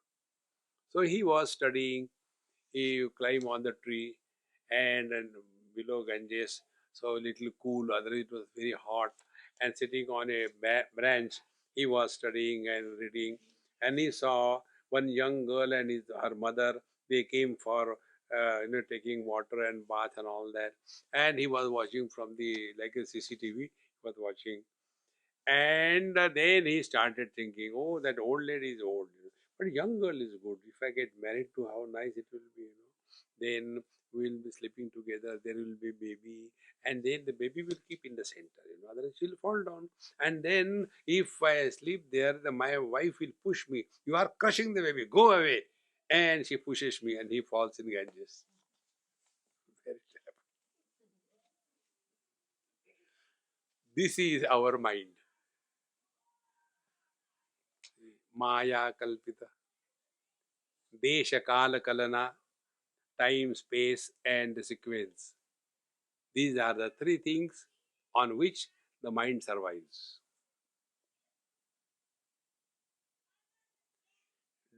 So he was studying. He climbed on the tree and below Ganges, so a little cool, otherwise it was very hot. And sitting on a branch, he was studying and reading. And he saw one young girl and her mother. They came for taking water and bath and all that. And he was watching from the like a CCTV. He was watching, and then he started thinking, oh, that old lady is old, but young girl is good. If I get married to, how nice it will be, Then we'll be sleeping together. There will be baby, and then the baby will keep in the center, Otherwise she'll fall down. And then if I sleep there, my wife will push me. You are crushing the baby. Go away. And she pushes me, and he falls in Ganges. Very clever. This is our mind. Maya kalpita. Desha kala kalana, time, space, and the sequence. These are the three things on which the mind survives.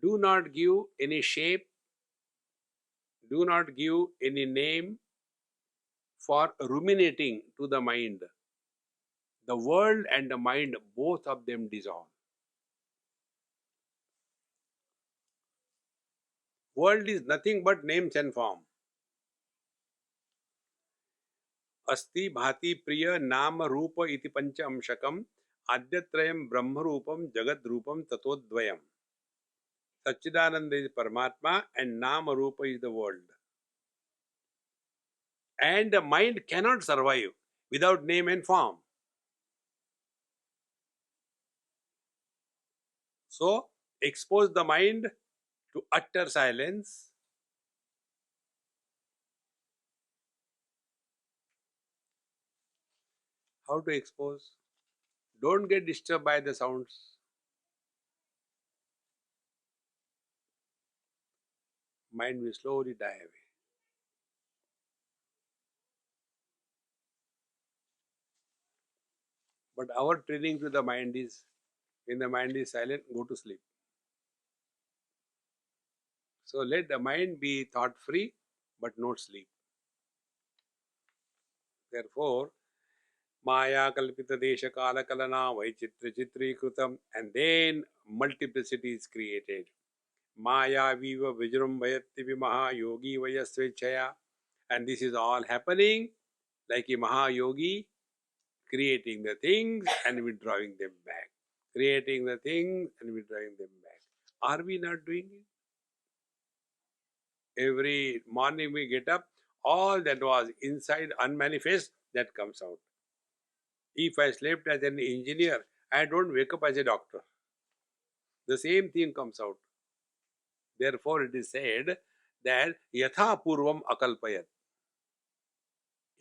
Do not give any shape, do not give any name for ruminating to the mind. The world and the mind, both of them dissolve. World is nothing but names and form. अस्ति भाति प्रिय नाम रूप इति पंच अंशकम आद्यत्रयम ब्रह्म रूपम जगद रूपम ततोद्वयम. Satchidananda is Paramatma and Nama Rupa is the world. And the mind cannot survive without name and form. So, expose the mind to utter silence. How to expose? Don't get disturbed by the sounds. Mind will slowly die away. But our training to the mind is, when the mind is silent, go to sleep. So let the mind be thought free, but not sleep. Therefore, Maya Kalpita Desha Kala Kalana Vaichitra Chitri Krutam, and then multiplicity is created. Maya Viva Vijram Vayatti Vimaha Yogi Vayasvechaya. And this is all happening like a Mahayogi, creating the things and withdrawing them back. Creating the things and withdrawing them back. Are we not doing it? Every morning we get up, all that was inside unmanifest, that comes out. If I slept as an engineer, I don't wake up as a doctor. The same thing comes out. Therefore, it is said that yatha purvam akalpayat.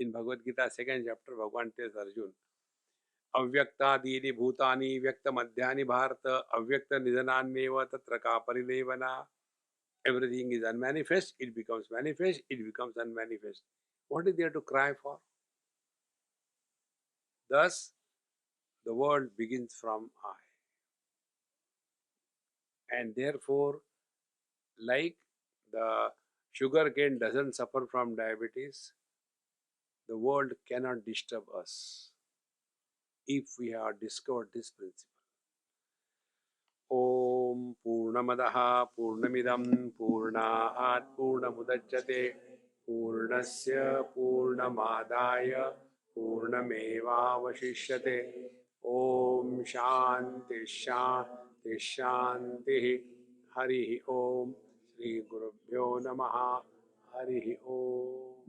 In Bhagavad Gita, second chapter, Bhagavan tells Arjun, अव्यक्तादीनि भूतानि व्यक्त मध्यानि भारत अव्यक्त निधनान्येव तत्र का परिदेवना. Everything is unmanifest, it becomes manifest, it becomes unmanifest. What is there to cry for? Thus, the world begins from I. And therefore, like the sugar cane doesn't suffer from diabetes, the world cannot disturb us if we have discovered this principle. Om Purnamadaha Purnamidam Purnaat Purnamudachyate Purnasya Purnamadaya Purnamevavashishyate. Om Shanti Shanti Shanti. Hari Om. Shri Gurubhyo Namaha. Hari Om.